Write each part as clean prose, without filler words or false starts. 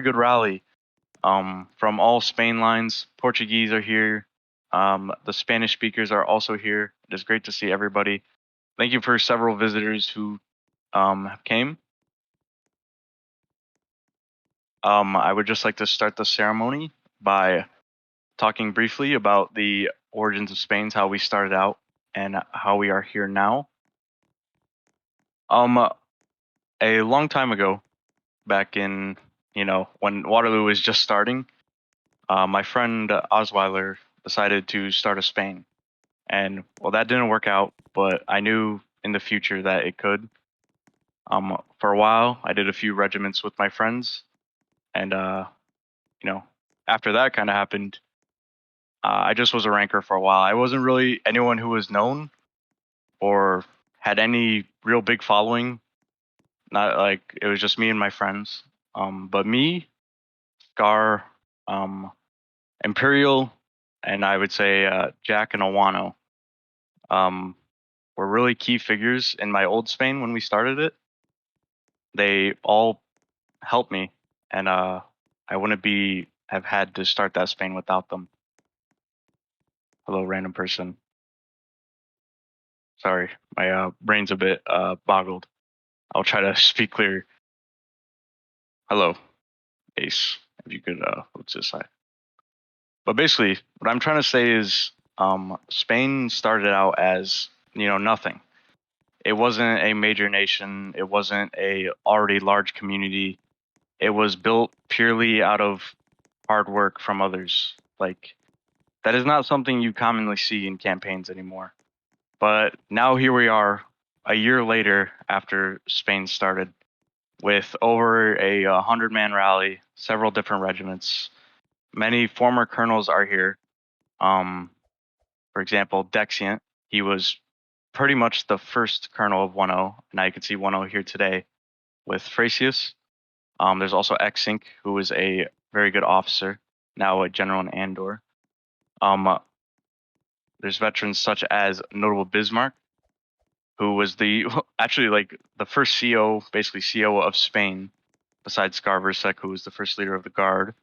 good rally. From all Spain lines, Portuguese are here. The Spanish speakers are also here. It is great to see everybody. Thank you for several visitors who came. I would just like to start the ceremony by talking briefly about the origins of Spain, how we started out, and how we are here now. Um, a long time ago, back in when Waterloo was just starting, my friend Osweiler decided to start a Spain, and well, that didn't work out. But I knew in the future that it could. For a while, I did a few regiments with my friends, and you know, after that kind of happened, I just was a ranker for a while. I wasn't really anyone who was known or had any real big following. Not like it was just me and my friends. But me, Scar, um, Imperial, and I would say Jack and Awano um, were really key figures in my old Spain when we started it. They all helped me, and I wouldn't be have had to start that Spain without them. Hello, random person. Sorry, my brain's a bit boggled. I'll try to speak clear. Hello, Ace. If you could, let's this side. But basically, what I'm trying to say is, Spain started out as nothing. It wasn't a major nation. It wasn't a already large community. It was built purely out of hard work from others. Like that is not something you commonly see in campaigns anymore. But now here we are, a year later after Spain started, with over a 100-man rally, several different regiments. Many former colonels are here. For example, Dexient, he was pretty much the first colonel of 1-0, and now you can see 1-0 here today with Frasius. There's also Exink, who was a very good officer, now a general in Andor. There's veterans such as notable Bismarck, who was the actually like the first CO, basically CO of Spain, besides Scarversek, who was the first leader of the Guard.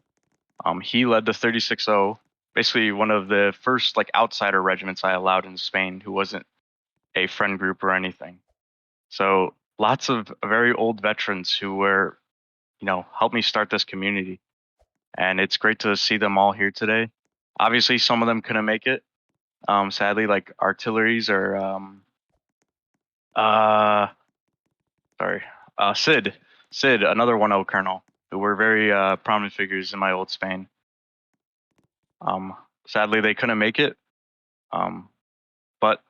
He led the 36-0, basically one of the first like outsider regiments I allowed in Spain, who wasn't a friend group or anything. So lots of very old veterans who were, helped me start this community, and it's great to see them all here today. Obviously, some of them couldn't make it. Sadly, like artilleries or uh, sorry, Sid, another 1-0 colonel, who were very prominent figures in my old Spain. Sadly, they couldn't make it, but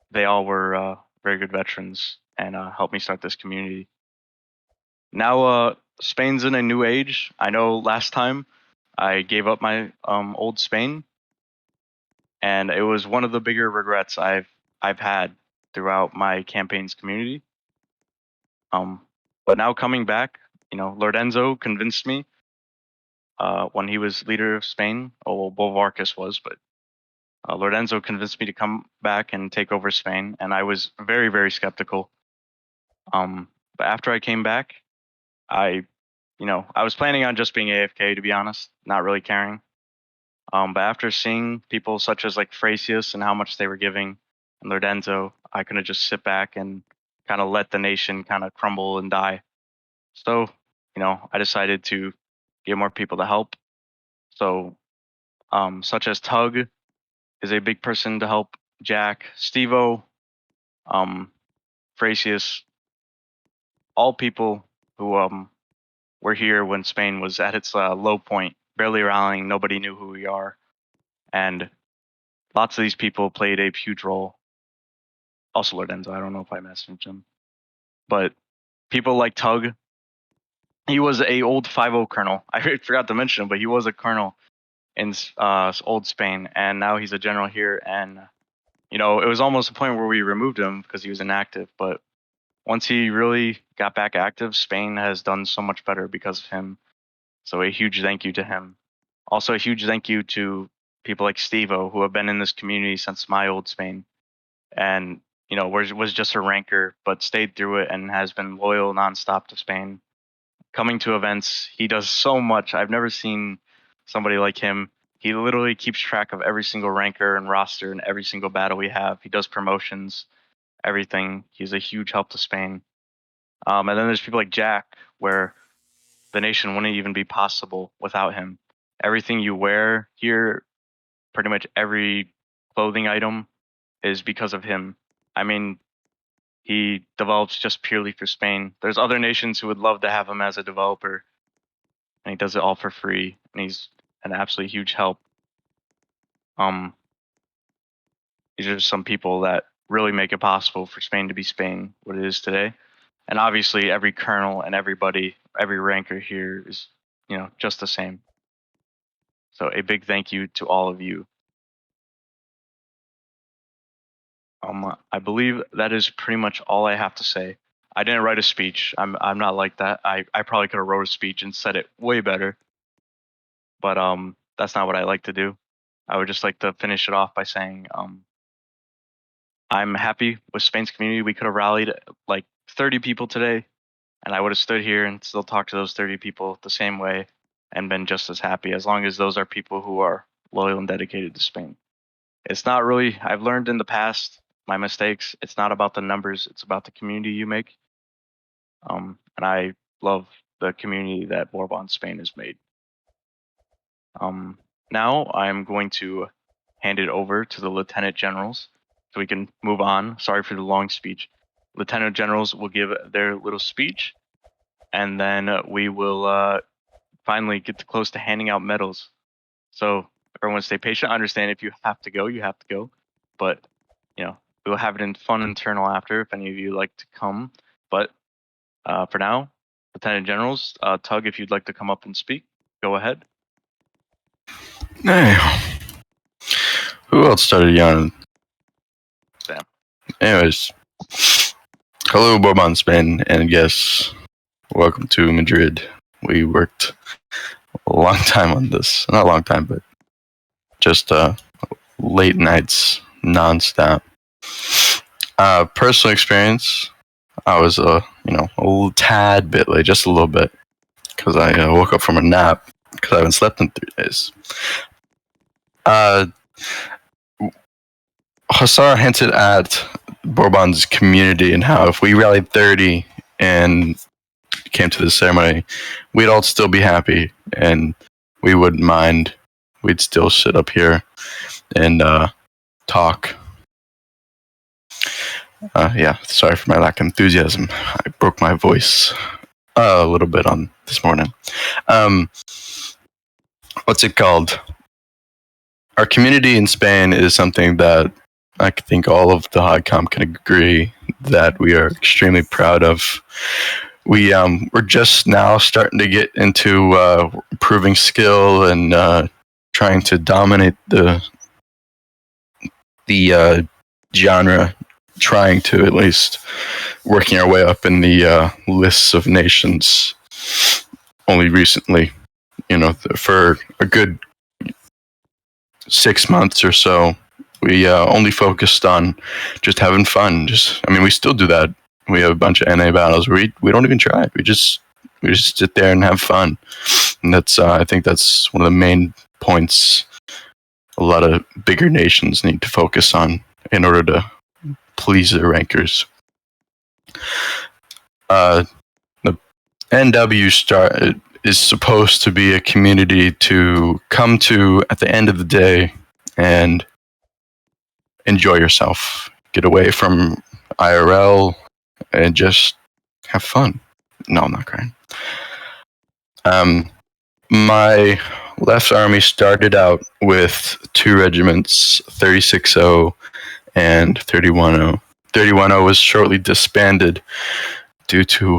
they all were very good veterans and helped me start this community. Now, Spain's in a new age. I know last time I gave up my old Spain, and it was one of the bigger regrets I've had throughout my campaign's community. But now coming back, Lord Enzo convinced me when he was leader of Spain. Oh, well, Bolvarcus was, but Lord Enzo convinced me to come back and take over Spain, and I was very, very skeptical. But after I came back, I was planning on just being AFK, to be honest, not really caring. But after seeing people such as like Frasius and how much they were giving, and Lord Enzo, I couldn't just sit back and kind of let the nation kind of crumble and die. So, I decided to get more people to help. So, such as Tug is a big person to help Jack, Stevo, Frasius, all people who were here when Spain was at its low point, barely rallying. Nobody knew who we are, and lots of these people played a huge role. Also, Lord Enzo. I don't know if I messaged him, but people like Tug. He was a old 5-0 colonel. I forgot to mention him, but he was a colonel in old Spain, and now he's a general here. And it was almost a point where we removed him because he was inactive. But once he really got back active, Spain has done so much better because of him. So a huge thank you to him. Also, a huge thank you to people like Stevo, who have been in this community since my old Spain, and was just a ranker, but stayed through it and has been loyal nonstop to Spain. coming to events. He does so much. I've never seen somebody like him. He literally keeps track of every single ranker and roster and every single battle we have. He does promotions, everything. He's a huge help to Spain. And then there's people like Jack, where the nation wouldn't even be possible without him. Everything you wear here, pretty much every clothing item, is because of him. I mean, he develops just purely for Spain. There's other nations who would love to have him as a developer, and he does it all for free, and he's an absolutely huge help. These are some people that really make it possible for Spain to be Spain, what it is today. And obviously, every colonel and everybody, every ranker here is, just the same. So a big thank you to all of you. I believe that is pretty much all I have to say. I didn't write a speech. I'm not like that. I probably could have wrote a speech and said it way better. But that's not what I like to do. I would just like to finish it off by saying I'm happy with Spain's community. We could have rallied like 30 people today, and I would have stood here and still talked to those 30 people the same way and been just as happy, as long as those are people who are loyal and dedicated to Spain. It's not really, I've learned in the past my mistakes. It's not about the numbers, it's about the community you make. And I love the community that Bourbon Spain has made. Now I'm going to hand it over to the lieutenant generals so we can move on. Sorry for the long speech. Lieutenant generals will give their little speech, and then we will finally get close to handing out medals. So everyone stay patient. I understand if you have to go, you have to go. But, we'll have it in fun internal after if any of you like to come. But for now, Lieutenant Generals, Tug, if you'd like to come up and speak, go ahead. Hey. Who else started yawning? Sam. Anyways. Hello, Bourbon Spain, and yes, welcome to Madrid. We worked a long time on this. Not a long time, but just late nights, nonstop. Personal experience, I was a little tad bit late, just a little bit, because I woke up from a nap because I haven't slept in 3 days. Hassar hinted at Bourbon's community and how if we rallied 30 and came to the ceremony, we'd all still be happy and we wouldn't mind. We'd still sit up here and talk. Sorry for my lack of enthusiasm. I broke my voice a little bit on this morning. What's it called? Our community in Spain is something that I think all of the HODCOM can agree that we are extremely proud of. We're just now starting to get into improving skill and trying to dominate the genre, trying to at least working our way up in the lists of nations. Only recently, for a good 6 months or so, we only focused on just having fun. We still do that. We have a bunch of NA battles where we don't even try it. We just sit there and have fun. And that's I think that's one of the main points a lot of bigger nations need to focus on in order to please their rankers. The NW is supposed to be a community to come to at the end of the day and enjoy yourself, get away from IRL, and just have fun. No, I'm not crying. My left army started out with 2 regiments, 36-0 and 31-0. 31-0 was shortly disbanded due to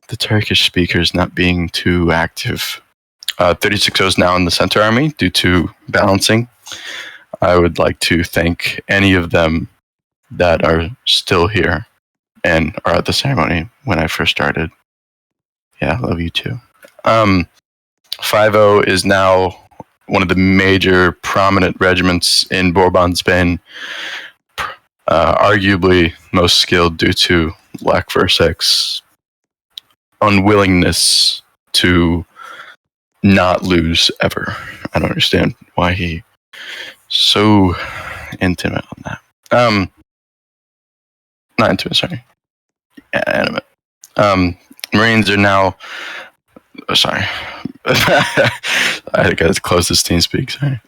the Turkish speakers not being too active. 36-0 is now in the center army due to balancing. I would like to thank any of them that are still here and are at the ceremony when I first started. Yeah, I love you too. 5-0 is now one of the major prominent regiments in Bourbon, Spain. Arguably most skilled due to Lac Versex unwillingness to not lose ever. I don't understand why he so intimate on that. Not intimate, sorry. Animate. Marines are now. Sorry, I got to close this team speak. Sorry.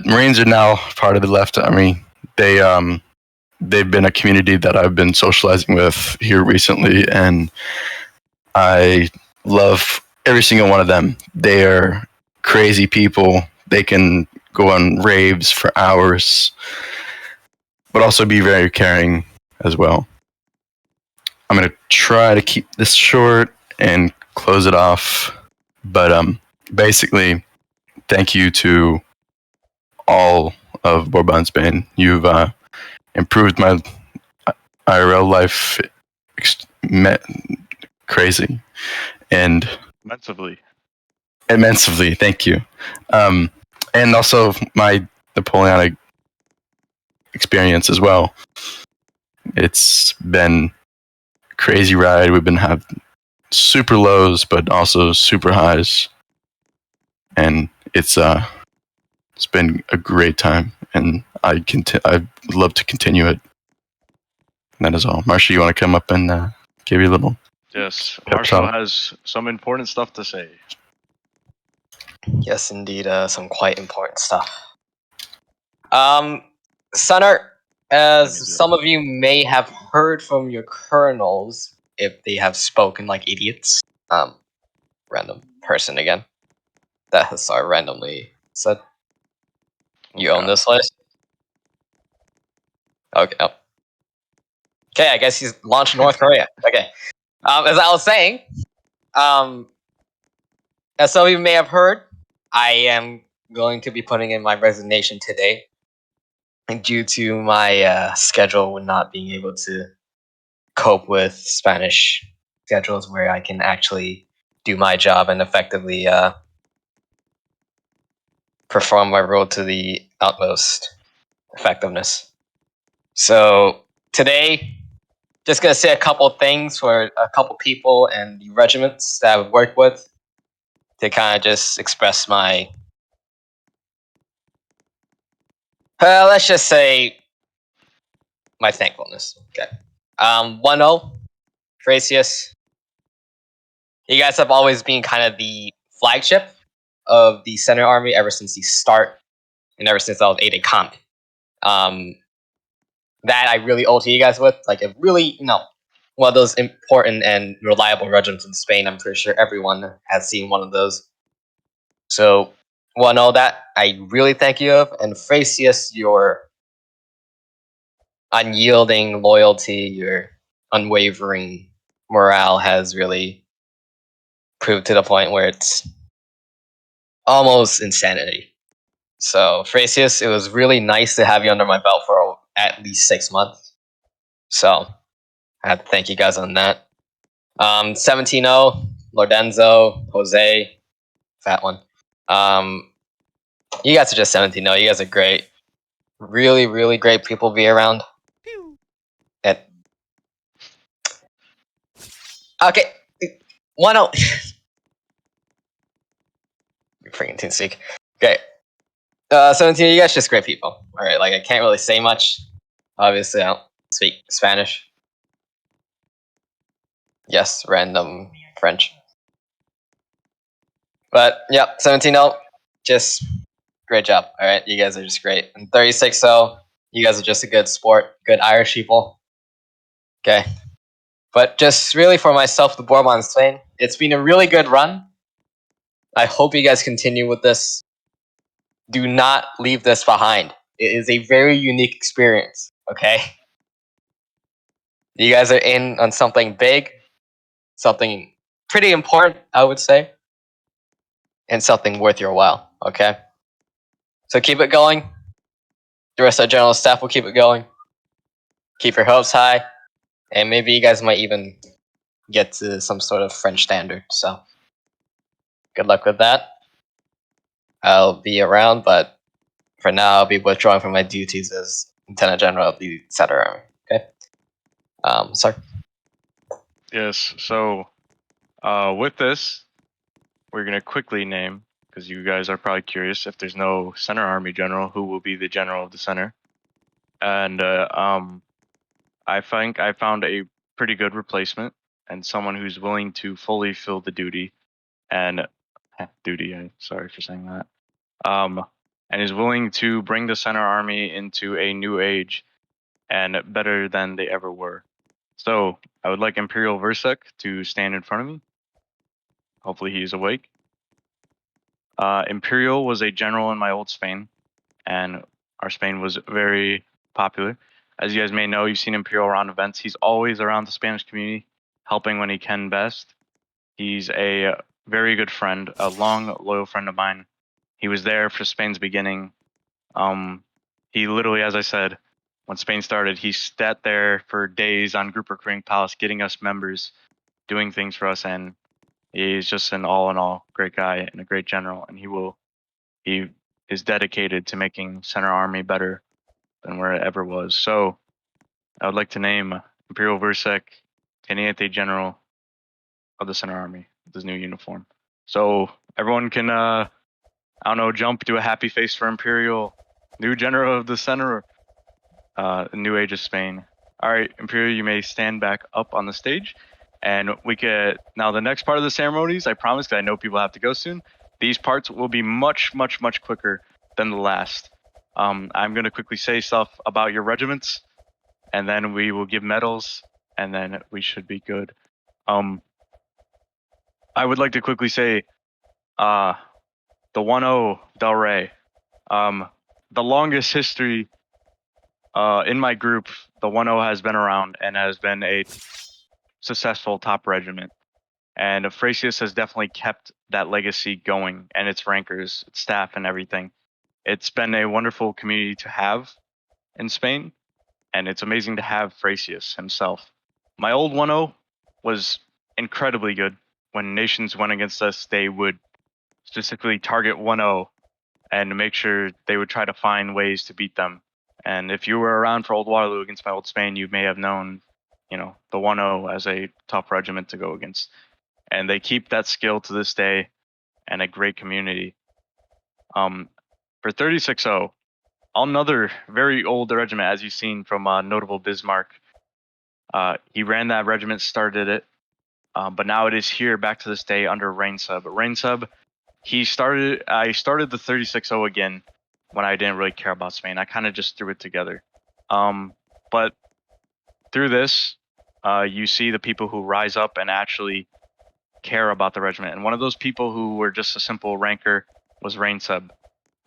Marines are now part of the Left Army. They've been a community that I've been socializing with here recently, and I love every single one of them. They are crazy people. They can go on raves for hours, but also be very caring as well. I'm going to try to keep this short and close it off. But basically, thank you to all of Bourbon Spain. You've improved my IRL life crazy and immensely. Thank you. And also my Napoleonic experience as well. It's been a crazy ride. We've been having super lows, but also super highs, and it's been a great time, and I'd love to continue it. And that is all. Marshall, you want to come up and give you a little? Yes, Marshall has some important stuff to say. Yes, indeed, some quite important stuff. Sunner, as some of you may have heard from your colonels, if they have spoken like idiots, random person again, that Hussar randomly said, you own this place? Okay. Oh. Okay, I guess he's launched North Korea. Okay. As I was saying, as some of you may have heard, I am going to be putting in my resignation today, due to my schedule not being able to cope with Spanish schedules where I can actually do my job and effectively perform my role to the utmost effectiveness. So today, just gonna say a couple things for a couple people and the regiments that I've worked with to kind of just express my, let's just say, my thankfulness. Okay. 1-0, Frasius. You guys have always been kind of the flagship of the Center Army ever since the start, and ever since I was 8 Comet. That I really owe to you guys with, like, a really, one of those important and reliable regiments in Spain. I'm pretty sure everyone has seen one of those. So, 1-0, that I really thank you of. And Frasius, your unyielding loyalty, your unwavering morale has really proved to the point where it's almost insanity. So, Frasius, it was really nice to have you under my belt for at least 6 months. So, I have to thank you guys on that. 17-0, Lorenzo, Jose, fat one. You guys are just 17-0. You guys are great. Really, really great people to be around. Okay, 1-0. Freaking TeamSpeak. Okay. 17, you guys just great people. Alright, like, I can't really say much. Obviously, I don't speak Spanish. Yes, random French. But, yep, 17-0. Just great job. Alright, you guys are just great. And 36-0, you guys are just a good sport. Good Irish people. Okay. But just really for myself, the Bourbon Spain, it's been a really good run. I hope you guys continue with this. Do not leave this behind. It is a very unique experience, okay? You guys are in on something big, something pretty important, I would say, and something worth your while, okay? So keep it going. The rest of the general staff will keep it going. Keep your hopes high, and maybe you guys might even get to some sort of French standard, so good luck with that. I'll be around, but for now, I'll be withdrawing from my duties as Lieutenant General of the Center Army. Okay. Sorry. Yes. So, With this, we're gonna quickly name, because you guys are probably curious, if there's no center army general, who will be the general of the center. And I think I found a pretty good replacement and someone who's willing to fully fill the duty and sorry for saying that. And is willing to bring the center army into a new age and better than they ever were. So I would like Imperial Versek to stand in front of me. Hopefully he's awake. Imperial was a general in my old Spain, and our Spain was very popular. As you guys may know, you've seen Imperial around events. He's always around the Spanish community, helping when he can best. He's a very good friend, a long, loyal friend of mine. He was there for Spain's beginning. He literally, as I said, when Spain started, he sat there for days on Group Recruiting Palace, getting us members, doing things for us, and he's just an all in all great guy and a great general. And he is dedicated to making Center Army better than where it ever was. So I would like to name Imperial Versek Teniente General of the Center Army with his new uniform. So everyone can, I don't know, jump, do a happy face for Imperial, new General of the Center, New Age of Spain. All right, Imperial, you may stand back up on the stage. And we could, now the next part of the ceremonies, I promise, because I know people have to go soon, these parts will be much, much, much quicker than the last. I'm going to quickly say stuff about your regiments, and then we will give medals, and then we should be good. I would like to quickly say, the 1-0 Del Rey, the longest history in my group, the 1-0 has been around and has been a successful top regiment. And Frasius has definitely kept that legacy going, and its rankers, its staff, and everything. It's been a wonderful community to have in Spain, and it's amazing to have Frasius himself. My old 1-0 was incredibly good. When nations went against us, they would specifically target 1-0 and make sure they would try to find ways to beat them. And if you were around for Old Waterloo against my old Spain, you may have known, the 1-0 as a top regiment to go against. And they keep that skill to this day, and a great community. For 36-0, another very old regiment, as you've seen from Notable Bismarck. He ran that regiment, started it, but now it is here back to this day under Rainsub. Rainsub, I started the 36-0 again when I didn't really care about Spain. I kind of just threw it together. But through this, you see the people who rise up and actually care about the regiment. And one of those people who were just a simple ranker was Rainsub.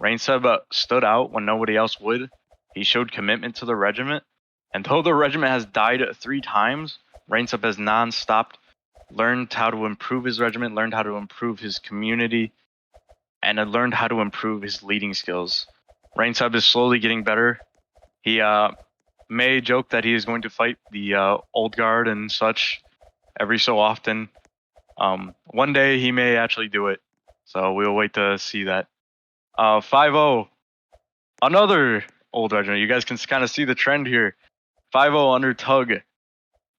Rainsub stood out when nobody else would. He showed commitment to the regiment. And though the regiment has died 3 times, Rainsub has non-stopped learned how to improve his regiment, learned how to improve his community, and had learned how to improve his leading skills. Rainsub is slowly getting better. He may joke that he is going to fight the old guard and such every so often. One day he may actually do it, so we'll wait to see that. 5-0, another old regiment. You guys can kind of see the trend here. 5-0 under Tug.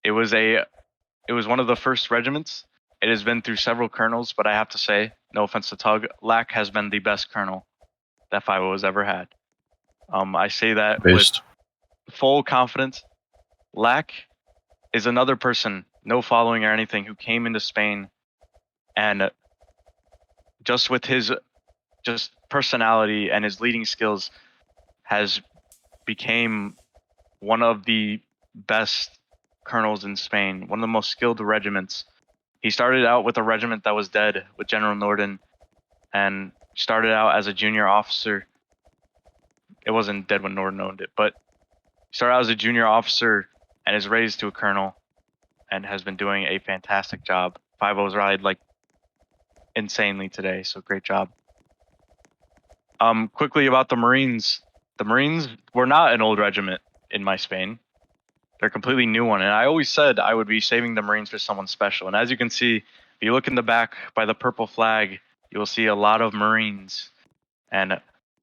It was one of the first regiments. It has been through several colonels, but I have to say, no offense to Tug, Lack has been the best colonel that 5-0 has ever had. I say that with full confidence. Lack is another person, no following or anything, who came into Spain and just with his personality and his leading skills has became one of the best colonels in Spain, one of the most skilled regiments. He started out with a regiment that was dead with General Norden, and started out as a junior officer. It wasn't dead when Norden owned it, but started out as a junior officer and is raised to a colonel and has been doing a fantastic job. 5-0's rallied like insanely today, so great job. Quickly about the Marines. The Marines were not an old regiment in my Spain. They're a completely new one, and I always said I would be saving the Marines for someone special. And as you can see, if you look in the back by the purple flag, you will see a lot of Marines. And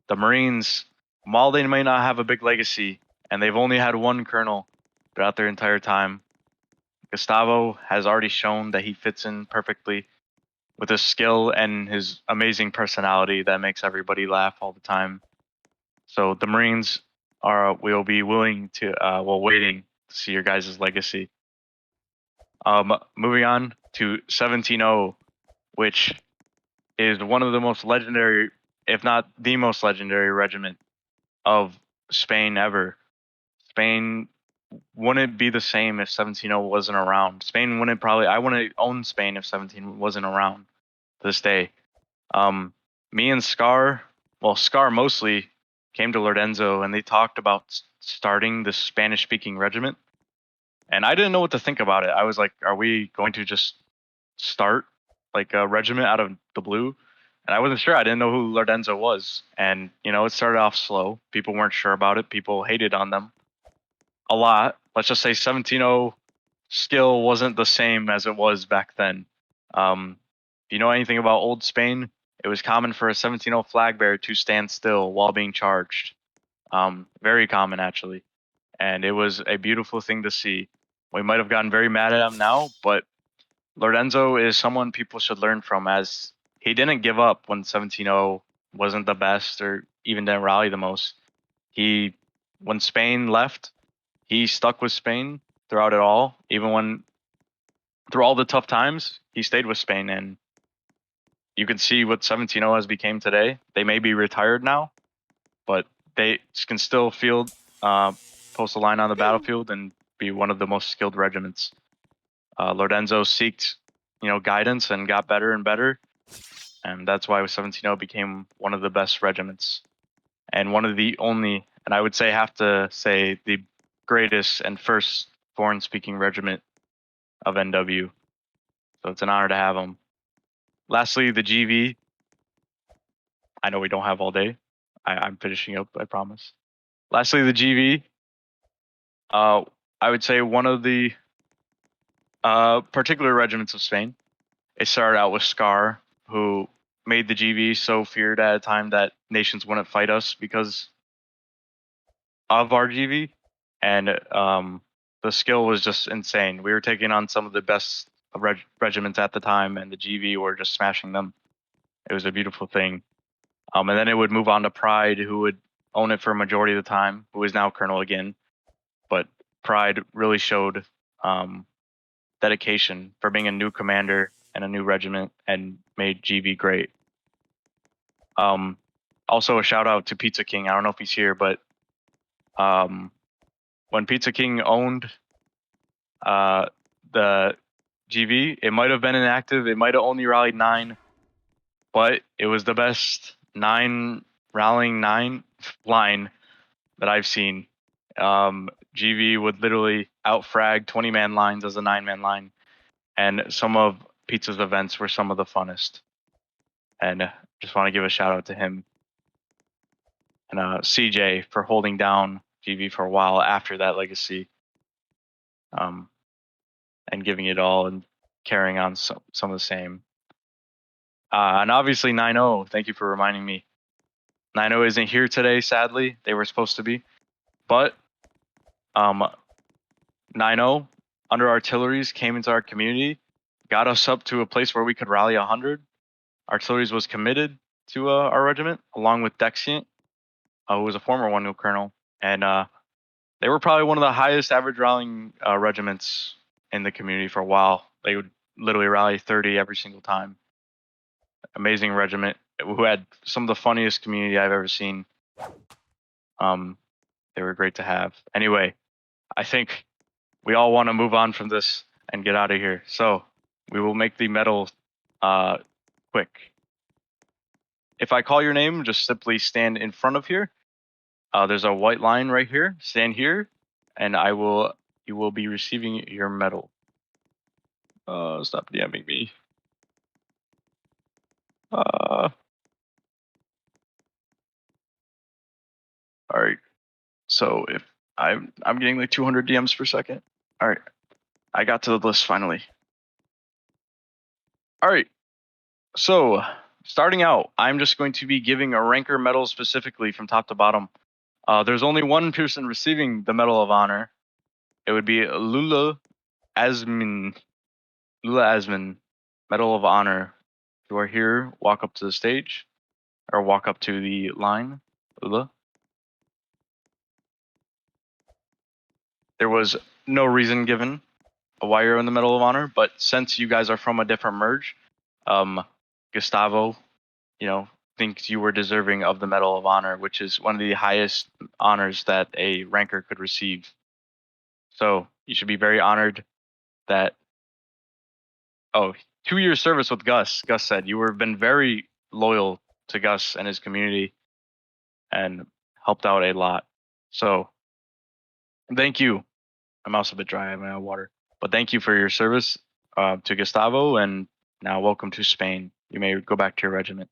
the Marines, while they may not have a big legacy, and they've only had one colonel throughout their entire time, Gustavo has already shown that he fits in perfectly with his skill and his amazing personality that makes everybody laugh all the time. So the Marines will be willing to waiting to see your guys' legacy. Moving on to 17-0, which is one of the most legendary, if not the most legendary regiment of Spain ever. Spain wouldn't be the same if 17-0 wasn't around. I wouldn't own Spain if 17 wasn't around to this day. Me and Scar mostly came to Lorenzo and they talked about starting the Spanish-speaking regiment. And I didn't know what to think about it. I was like, are we going to just start like a regiment out of the blue? And I wasn't sure. I didn't know who Lorenzo was. And, it started off slow. People weren't sure about it. People hated on them a lot. Let's just say 17-0 skill wasn't the same as it was back then. If you know anything about old Spain, it was common for a 17-0 flag bearer to stand still while being charged. Very common, actually. And it was a beautiful thing to see. We might have gotten very mad at him now, but Lorenzo is someone people should learn from, as he didn't give up when 17-0 wasn't the best or even didn't rally the most. When Spain left, he stuck with Spain throughout it all. Even through all the tough times, he stayed with Spain, and you can see what 17-0 has become today. They may be retired now, but they can still post a line on the battlefield and be one of the most skilled regiments. Lorenzo sought, guidance and got better and better, and that's why 17-0 became one of the best regiments, and one of the only, and I would have to say the greatest and first foreign-speaking regiment of NW. So it's an honor to have him. Lastly, the GV. I know we don't have all day. I'm finishing up, I promise. Lastly, the GV. I would say one of the particular regiments of Spain. It started out with Scar, who made the GV so feared at a time that nations wouldn't fight us because of our GV. And the skill was just insane. We were taking on some of the best regiments at the time, and the GV were just smashing them. It was a beautiful thing. And then it would move on to Pride, who would own it for a majority of the time, who is now Colonel again. But Pride really showed dedication for being a new commander and a new regiment, and made GV great. Also a shout out to Pizza King. I don't know if he's here, but when Pizza King owned the GV, it might have been inactive. It might have only rallied 9, but it was the best rallying 9 line that I've seen. GV would literally outfrag 20-man lines as a 9-man line, and some of Pizza's events were some of the funnest. And just want to give a shout out to him and CJ for holding down GV for a while after that legacy, and giving it all and carrying on some of the same. And obviously 9-0, thank you for reminding me. 9-0 isn't here today, sadly. They were supposed to be. But 9-0 under artilleries came into our community, got us up to a place where we could rally 100. Artilleries was committed to our regiment, along with Dexient, who was a former 1-0 colonel. And they were probably one of the highest average rallying regiments in the community for a while. They would literally rally 30 every single time. Amazing regiment who had some of the funniest community I've ever seen. They were great to have. Anyway, I think we all want to move on from this and get out of here. So we will make the medal quick. If I call your name, just simply stand in front of here. There's a white line right here. Stand here, and you will be receiving your medal. Stop DMing me. All right. So if I'm getting like 200 DMs per second. All right. I got to the list finally. All right. So starting out, I'm just going to be giving a ranker medal specifically from top to bottom. There's only one person receiving the Medal of Honor. It would be Lula Lula Asman, Medal of Honor. If you are here, walk up to the stage, or walk up to the line, Lula. There was no reason given why you're in the Medal of Honor, but since you guys are from a different merge, Gustavo, thinks you were deserving of the Medal of Honor, which is one of the highest honors that a ranker could receive. So you should be very honored that. Oh, 2 years service with Gus. Gus said you were been very loyal to Gus and his community, and helped out a lot. So thank you. I'm also a bit dry. I'm out of water, but thank you for your service to Gustavo, and now welcome to Spain. You may go back to your regiment.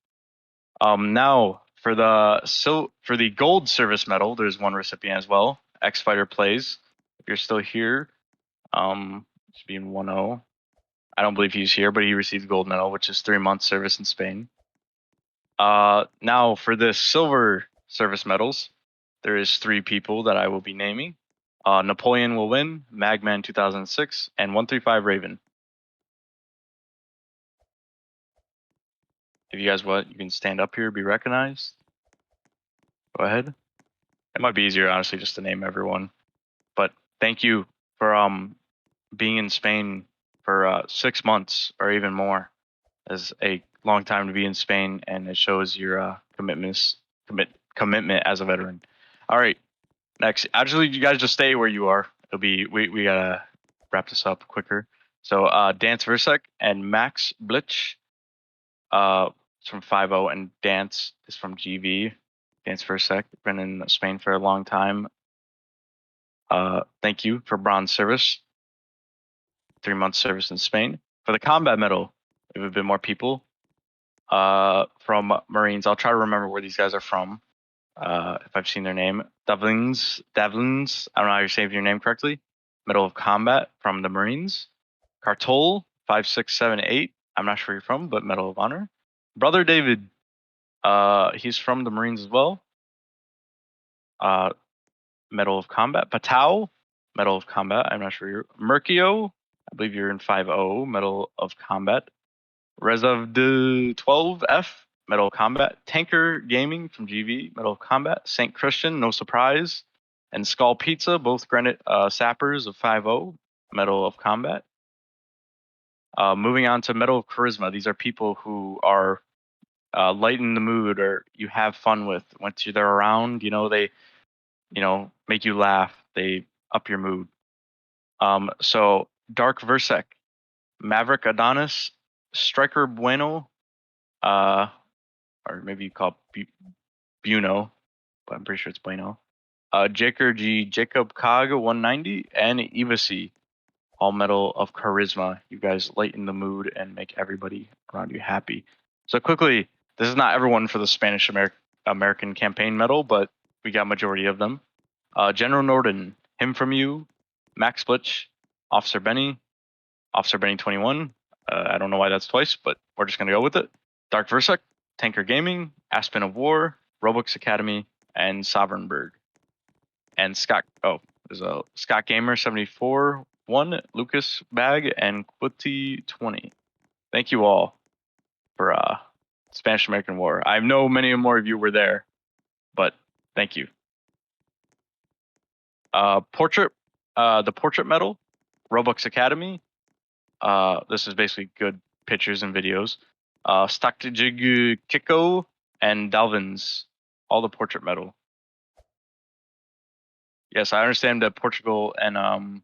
Now for the gold service medal, there's one recipient as well. X Fighter Plays. If you're still here, should be in 1-0. I don't believe he's here, but he received the gold medal, which is 3 months service in Spain. Now for the silver service medals, there is 3 people that I will be naming. Napoleon will win, Magman 2006, and 135 Raven. If you guys want, you can stand up here, be recognized. Go ahead. It might be easier, honestly, just to name everyone. But thank you for being in Spain for 6 months or even more. As a long time to be in Spain, and it shows your commitment as a veteran. All right, next. Actually, you guys just stay where you are. It'll be we gotta wrap this up quicker. So Dance Versek and Max Blitch, it's from 5-0, and Dance is from GV. Dance Versek, been in Spain for a long time. Thank you for bronze service. 3 months service in Spain. For the combat medal, we have a bit more people. From Marines. I'll try to remember where these guys are from. If I've seen their name. Devlins. I don't know how you're saying your name correctly. Medal of Combat from the Marines. Cartol 5678. I'm not sure where you're from, but Medal of Honor. Brother David. He's from the Marines as well. Medal of Combat. Patau. Medal of Combat. I'm not sure you're. Merkio. I believe you're in 5-0. Medal of Combat. Rezav de 12F, Medal of Combat. Tanker Gaming from GV, Medal of Combat. St. Christian, no surprise. And Skull Pizza, both Granite Sappers of 5-0, Medal of Combat. Moving on to Medal of Charisma. These are people who are lighten the mood, or you have fun with. Once they're around, they make you laugh. They up your mood. So Dark Versek, Maverick Adonis, Striker Bueno, or maybe you call it Buno, but I'm pretty sure it's Bueno. Jacob Cog 190, and Evasi, all Medal of Charisma. You guys lighten the mood and make everybody around you happy. So quickly, this is not everyone for the Spanish American campaign medal, but we got majority of them. General Norden, Him From You, Max Blitch, Officer Benny 21. I don't know why that's twice, but we're just going to go with it. Dark Versek, Tanker Gaming, Aspen of War, Robux Academy, and Sovereignburg. And there's a Scott Gamer 74, 1, Lucas Bag, and Quitty 20. Thank you all for Spanish American War. I know many more of you were there, but thank you. The Portrait Medal, Robux Academy. This is basically good pictures and videos. Stakjig Kiko and Dalvins, all the Portrait Medal. Yes, I understand that Portugal and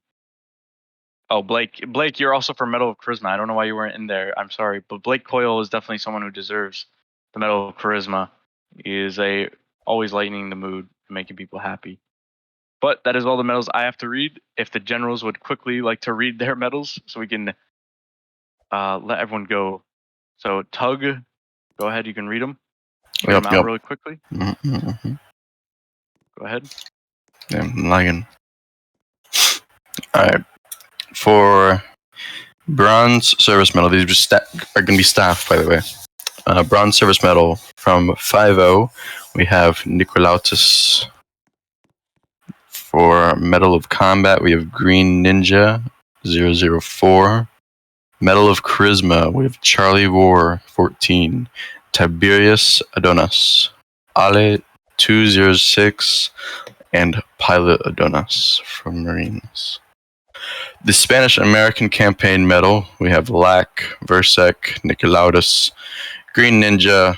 Blake, you're also for Medal of Charisma. I don't know why you weren't in there. I'm sorry, but Blake Coyle is definitely someone who deserves the Medal of Charisma. He is always lightening the mood, making people happy. But that is all the medals I have to read. If the generals would quickly like to read their medals, so we can let everyone go. So Tug, go ahead. You can read them. Read them out really quickly. Mm-hmm. Go ahead. Yeah, I'm lagging. All right. For bronze service medal, these are going to be staff, by the way. Bronze service medal from 5-0, we have Nicolautis. For Medal of Combat, we have Green Ninja 004. Medal of Charisma, we have Charlie War, 14. Tiberius Adonis. Ale, 206. And Pilot Adonis from Marines. The Spanish American Campaign Medal, we have Lack, Versek, Nicolaudus, Green Ninja,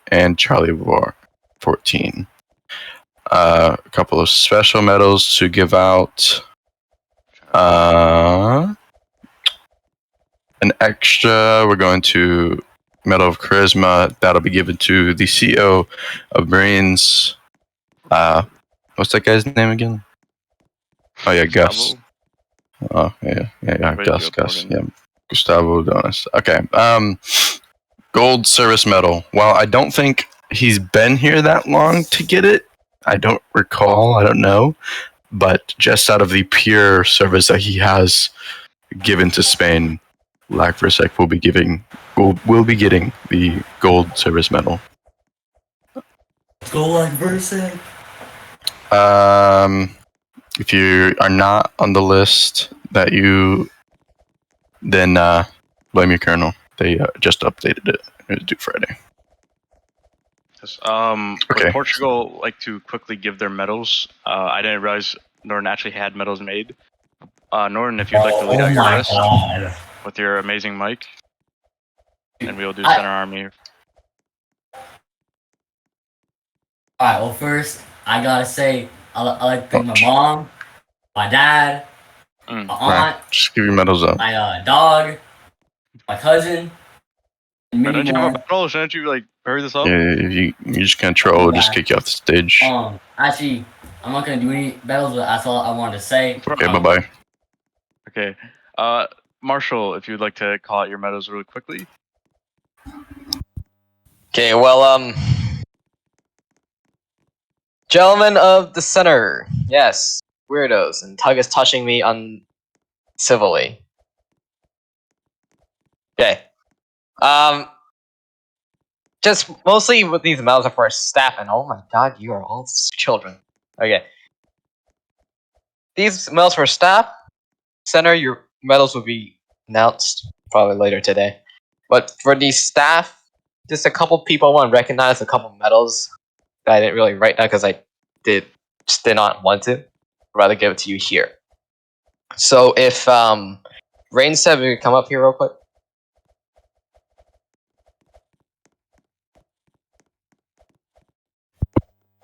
and Charlie War, 14. A couple of special medals to give out. An extra, we're going to Medal of Charisma. That'll be given to the CEO of Marines. What's that guy's name again? Oh yeah, Gus. Oh yeah, Gus. Yeah, Gustavo Donis. Okay. Gold Service Medal. Well, I don't think he's been here that long to get it. I don't recall. I don't know. But just out of the pure service that he has given to Spain, Lack Versek will be getting the Gold Service Medal. Go like Versek. If you are not on the list, then blame your colonel. They just updated it. It was due Friday. Yes, Okay. would Portugal like to quickly give their medals? I didn't realize Norton actually had medals made. Norton, if you'd like to lead out your list God. with your amazing mic, and we'll do Center Army. Alright, well, first, I gotta say, I like to thank my mom, my dad, my aunt, Right. Just give your medals up. my dog, my cousin, and Why many don't you have a more. battle? Shouldn't you like hurry this up? Yeah, if you just can't troll, we'll just kick you off the stage. Actually, I'm not gonna do any battles, but that's all I wanted to say. Okay, bye-bye. Okay. Marshall, if you'd like to call out your medals really quickly. Okay, well, gentlemen of the center, yes, weirdos, and Tug is touching me uncivilly. Okay, just mostly with these medals are for staff, and oh my god, you are all children. Okay, these medals for staff, center, your medals will be announced probably later today. But for these staff, just a couple people want to recognize a couple medals that I didn't really write down because I did not want to. I'd rather give it to you here. So if Rain said we could come up here real quick.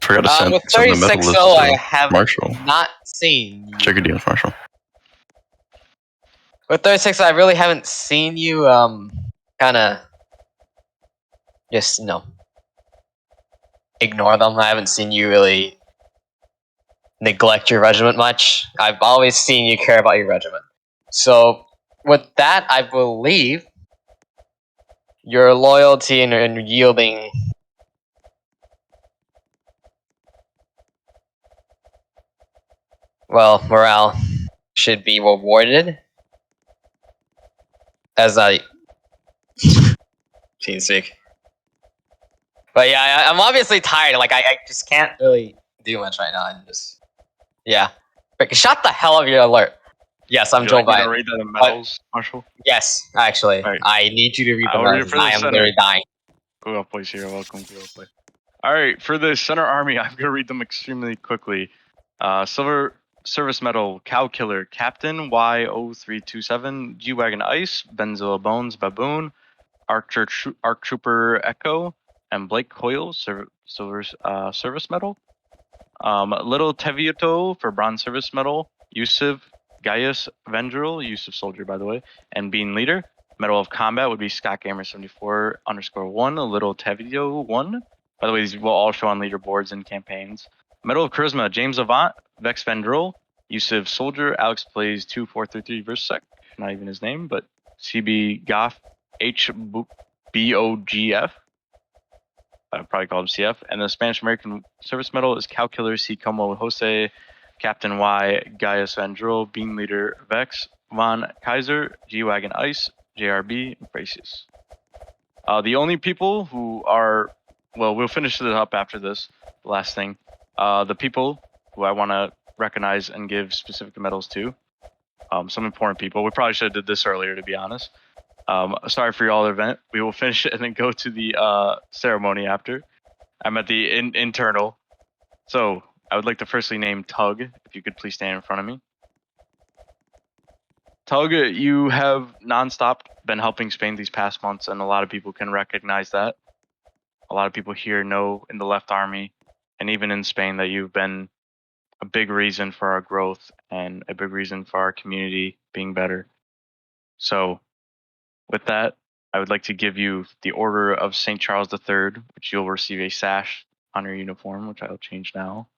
Forgot to send With the medal 36-0, list I to have Marshall. not seen you. Check your DMs, Marshall. With 36, I really haven't seen you kind of just ignore them. I haven't seen you really neglect your regiment much. I've always seen you care about your regiment. So with that, I believe your loyalty and yielding morale should be rewarded. As I TeamSpeak. But yeah, I'm obviously tired. Like I just can't really do much right now. I'm just shut the hell up, your alert. Yes, I'm Would you Joe like me to Biden. read the medals, Marshall? Yes, actually, Alright. I need you to read the I'll read it medals. for the I am center. literally dying. Go up, please. You're welcome. Go up, please. All right, for the Center Army, I'm gonna read them extremely quickly. Silver Service Medal, Cow Killer, Captain Y0327, G-Wagon Ice, Benzilla Bones, Baboon, Arc Trooper Echo, and Blake Coyle, Silver Service Medal. Little Teviato for Bronze Service Medal, Yusuf Gaius Vendril, Yusuf Soldier by the way, and Bean Leader. Medal of Combat would be Scott Gamer 74_1, a Little Tevio 1. By the way, these will all show on leaderboards and campaigns. Medal of Charisma, James Avant, Vex Vendril, Yusuf Soldier, Alex Plays 2433 Versek, not even his name, but CB Goff HBOGF. I'd probably call him CF. And the Spanish American Service Medal is Cow Killer C. Como Jose, Captain Y. Gaius Vandril, Bean Leader Vex, Von Kaiser, G-Wagon Ice, JRB, and Bracius. The only people who are, well, we'll finish it up after this, the last thing. The people who I want to recognize and give specific medals to some important people. We probably should have did this earlier, to be honest. Sorry for your all event. We will finish it and then go to the ceremony after. I'm at the internal. So I would like to firstly name Tug. If you could please stand in front of me. Tug, you have nonstop been helping Spain these past months, and a lot of people can recognize that. A lot of people here know in the Left Army, and even in Spain, that you've been a big reason for our growth and a big reason for our community being better. So, with that, I would like to give you the Order of St. Charles III, which you'll receive a sash on your uniform, which I'll change now.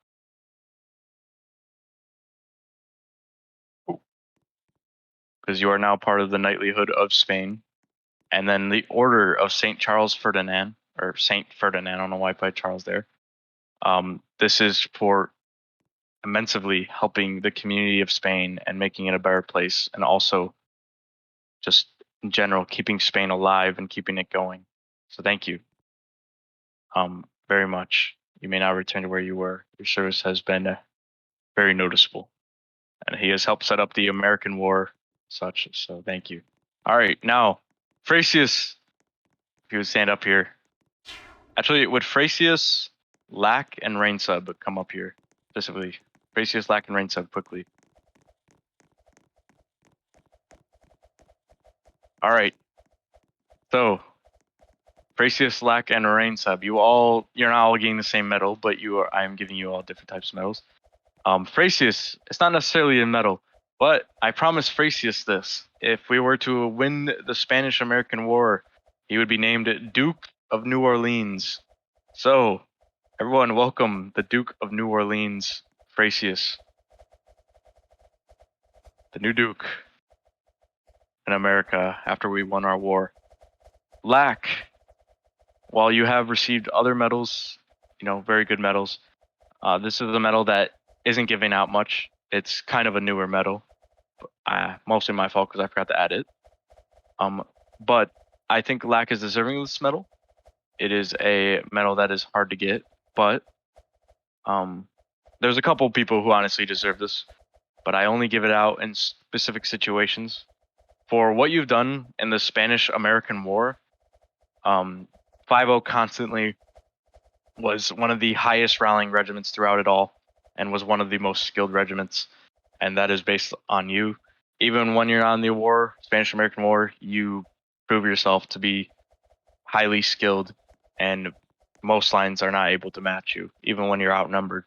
Because you are now part of the knightlyhood of Spain. And then the Order of St. Charles Ferdinand, or Saint Ferdinand, I don't know why I put Charles there. This is for immensely helping the community of Spain and making it a better place, and also just in general keeping Spain alive and keeping it going. So thank you very much. You may now return to where you were. Your service has been very noticeable, and he has helped set up the American War, such. So thank you. All right, now Frasius, if you would stand up here. Actually, would Frasius, Lack, and Rainsub come up here specifically? Frasius, Lack, and Rainsub quickly. All right. So, Frasius, Lack, and Rainsub, you're not all getting the same medal, but I am giving you all different types of medals. Frasius, it's not necessarily a medal, but I promised Frasius this. If we were to win the Spanish-American War, he would be named Duke of New Orleans. So, everyone, welcome the Duke of New Orleans, Frasius. The new Duke in America after we won our war. Lack, while you have received other medals, very good medals, this is a medal that isn't giving out much. It's kind of a newer medal. Mostly my fault because I forgot to add it. But I think Lack is deserving of this medal. It is a medal that is hard to get, but there's a couple people who honestly deserve this, but I only give it out in specific situations. For what you've done in the Spanish-American War, 5-0 constantly was one of the highest rallying regiments throughout it all, and was one of the most skilled regiments, and that is based on you. Even when you're on the war, Spanish-American War, you prove yourself to be highly skilled, and most lines are not able to match you, even when you're outnumbered.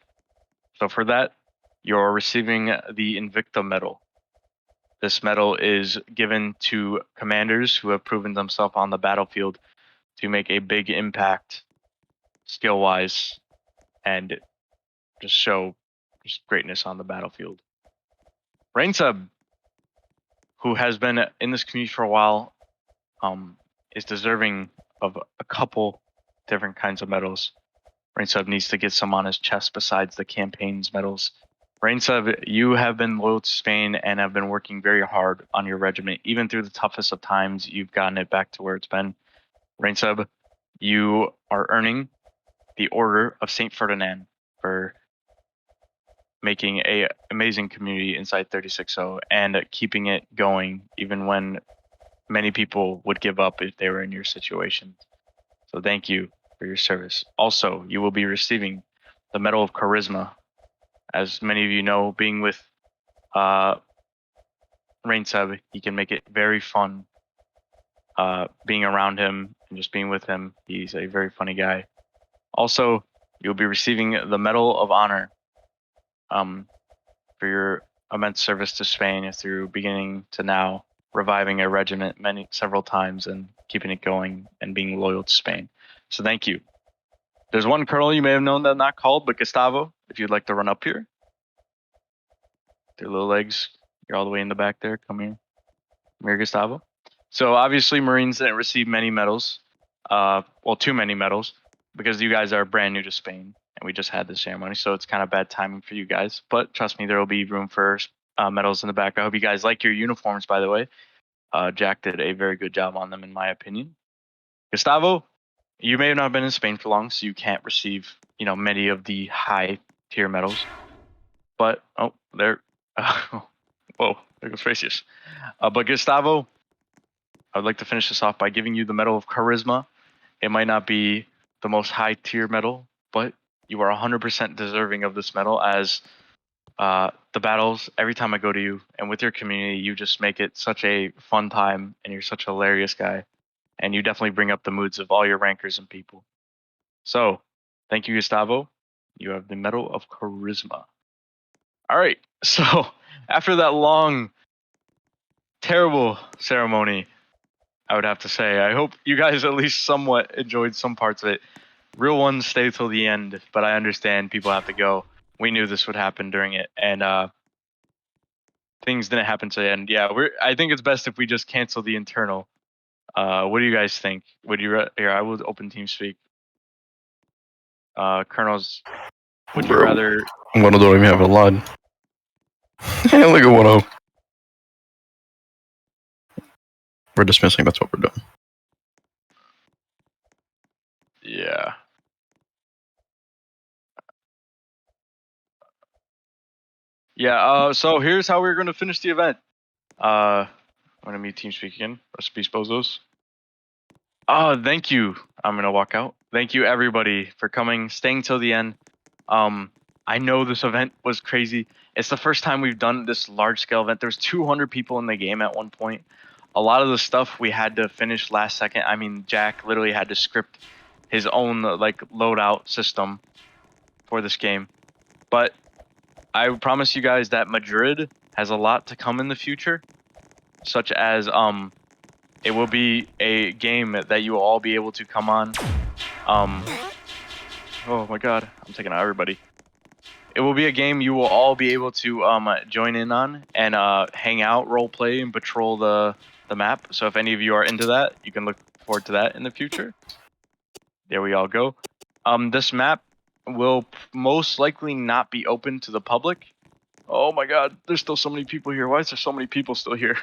So for that, you're receiving the Invicta Medal. This medal is given to commanders who have proven themselves on the battlefield to make a big impact skill-wise and just show just greatness on the battlefield. Rainsub, who has been in this community for a while, is deserving of a couple different kinds of medals. Rainsub needs to get some on his chest besides the campaign's medals. Rainsub, you have been loyal to Spain and have been working very hard on your regiment. Even through the toughest of times, you've gotten it back to where it's been. Rainsub, you are earning the Order of St. Ferdinand for making a amazing community inside 36-0 and keeping it going even when many people would give up if they were in your situation. So thank you for your service. Also, you will be receiving the Medal of Charisma. As many of you know, being with Rainsub, he can make it very fun being around him and just being with him. He's a very funny guy. Also, you'll be receiving the Medal of Honor for your immense service to Spain through beginning to now, reviving a regiment several times and keeping it going and being loyal to Spain. So thank you. There's one colonel you may have known that I'm not called, but Gustavo, if you'd like to run up here. Their little legs, you're all the way in the back there. Come here. Come here, Gustavo. So obviously Marines didn't receive many medals. Too many medals, because you guys are brand new to Spain and we just had the ceremony, so it's kind of bad timing for you guys. But trust me, there will be room for medals in the back. I hope you guys like your uniforms, by the way. Jack did a very good job on them, in my opinion. Gustavo, you may have not been in Spain for long, so you can't receive, many of the high tier medals. But whoa, There goes Facius. But Gustavo, I would like to finish this off by giving you the Medal of Charisma. It might not be the most high tier medal, but you are 100% deserving of this medal as the battles, every time I go to you and with your community, you just make it such a fun time and you're such a hilarious guy. And you definitely bring up the moods of all your rankers and people. So, thank you, Gustavo. You have the Medal of Charisma. All right. So, after that long, terrible ceremony, I would have to say, I hope you guys at least somewhat enjoyed some parts of it. Real ones stay till the end, but I understand people have to go. We knew this would happen during it, and things didn't happen to the end. Yeah, I think it's best if we just cancel the internal. What do you guys think? Would you here? I will open TeamSpeak. Colonels, would you Bro. rather? One of them don't even have a line. Look at 1-0. We're dismissing. That's what we're doing. Yeah. Yeah. So here's how we're gonna finish the event. I'm gonna mute TeamSpeak again. Recipes Bozos. Thank you. I'm gonna walk out. Thank you everybody for coming, staying till the end. I know this event was crazy. It's the first time we've done this large scale event. There's 200 people in the game at one point. A lot of the stuff we had to finish last second. I mean, Jack literally had to script his own like loadout system for this game. But I promise you guys that Madrid has a lot to come in the future, such as it will be a game that you will all be able to come on. Oh my god, I'm taking out everybody. It will be a game you will all be able to join in on and hang out, role play, and patrol the map. So if any of you are into that, you can look forward to that in the future. There we all go. This map will most likely not be open to the public. Oh my god, there's still so many people here. Why is there so many people still here?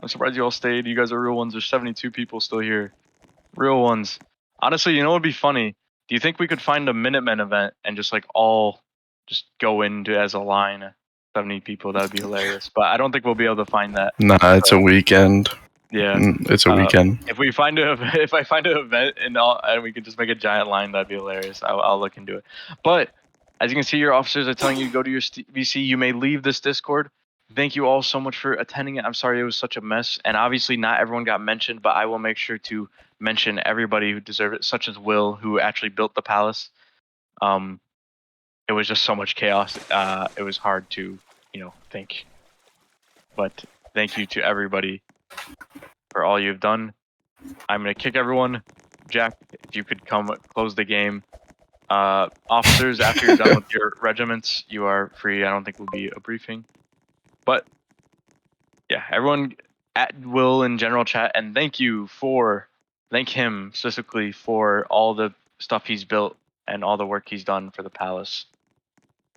I'm surprised you all stayed. You guys are real ones. There's 72 people still here. Real ones. Honestly, you know what would be funny? Do you think we could find a Minutemen event and just like all just go into as a line? 70 people, that would be hilarious. But I don't think we'll be able to find that. Nah, it's a weekend. Yeah. It's a weekend. If I find an event and we could just make a giant line, that'd be hilarious. I'll look into it. But as you can see, your officers are telling you to go to your VC. You may leave this Discord. Thank you all so much for attending it. I'm sorry it was such a mess, and obviously not everyone got mentioned, but I will make sure to mention everybody who deserved it, such as Will, who actually built the palace. It was just so much chaos. It was hard to, think. But thank you to everybody for all you've done. I'm gonna kick everyone. Jack, if you could come close the game. Officers, after you're done with your regiments, you are free. I don't think we'll be a briefing. But yeah, everyone at Will in general chat, and thank him specifically for all the stuff he's built and all the work he's done for the palace.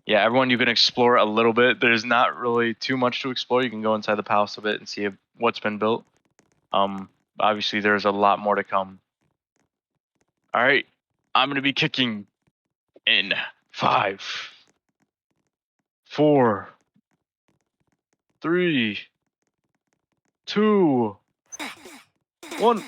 Yeah, everyone, you can explore a little bit. There's not really too much to explore. You can go inside the palace a bit and see what's been built. Obviously, there's a lot more to come. All right, I'm gonna be kicking in 5, 4, 3, 2, 1.